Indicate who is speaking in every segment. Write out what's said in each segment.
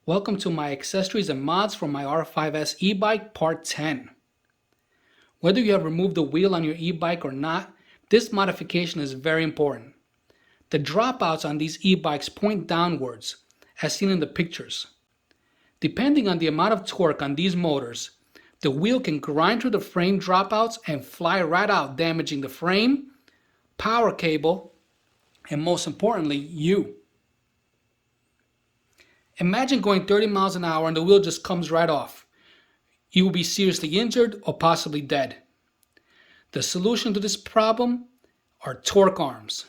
Speaker 1: Welcome to my accessories and mods for my R5S e-bike part 10. Whether you have removed the wheel on your e-bike or not, this modification is very important. The dropouts on these e-bikes point downwards, as seen in the pictures. Depending on the amount of torque on these motors, the wheel can grind through the frame dropouts and fly right out, damaging the frame, power cable, and most importantly, you. Imagine going 30 miles an hour and the wheel just comes right off. You will be seriously injured or possibly dead. The solution to this problem are torque arms.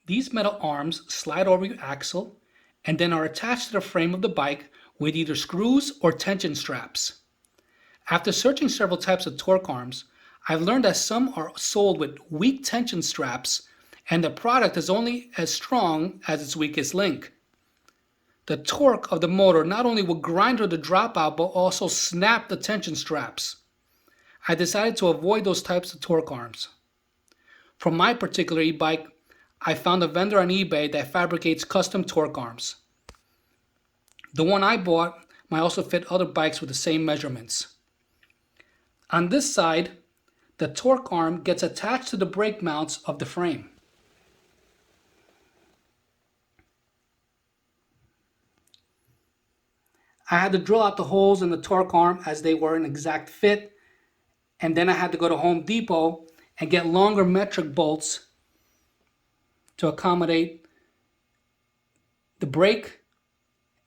Speaker 1: These metal arms slide over your axle and then are attached to the frame of the bike with either screws or tension straps. After searching several types of torque arms, I've learned that some are sold with weak tension straps and the product is only as strong as its weakest link. The torque of the motor not only will grind through the dropout but also snap the tension straps. I decided to avoid those types of torque arms. For my particular e-bike, I found a vendor on eBay that fabricates custom torque arms. The one I bought might also fit other bikes with the same measurements. On this side, the torque arm gets attached to the brake mounts of the frame. I had to drill out the holes in the torque arm as they were an exact fit, and then I had to go to Home Depot and get longer metric bolts to accommodate the brake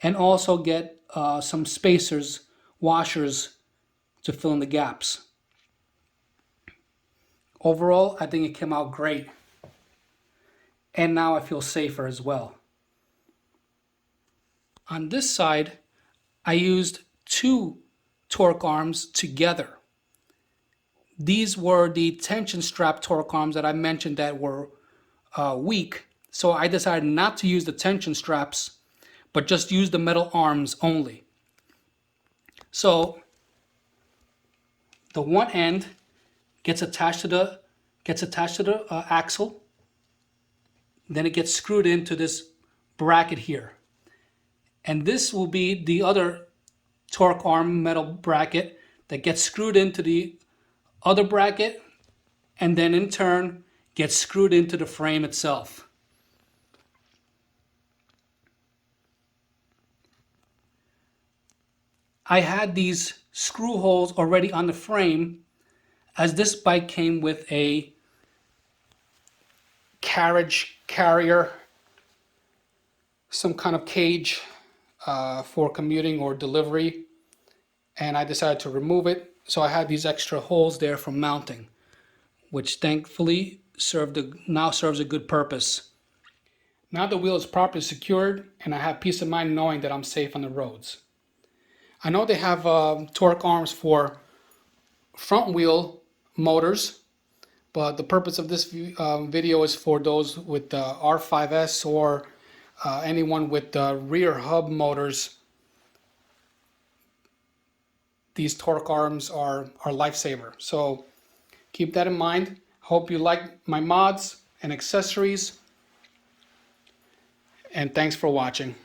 Speaker 1: and also get some spacers, washers to fill in the gaps. Overall, I think it came out great. And now I feel safer as well. On this side, I used two torque arms together. These were the tension strap torque arms that I mentioned that were weak, so I decided not to use the tension straps, but just use the metal arms only. So the one end gets attached to the axle, then it gets screwed into this bracket here. And this will be the other torque arm metal bracket that gets screwed into the other bracket and then in turn gets screwed into the frame itself. I had these screw holes already on the frame as this bike came with a carrier, some kind of cage for commuting or delivery, and I decided to remove it. So I had these extra holes there for mounting, which thankfully now serves a good purpose. Now the wheel is properly secured and I have peace of mind knowing that I'm safe on the roads. I know they have torque arms for front wheel motors, but the purpose of this video is for those with the R5S or anyone with rear hub motors. These torque arms are lifesaver. So keep that in mind. Hope you like my mods and accessories. And thanks for watching.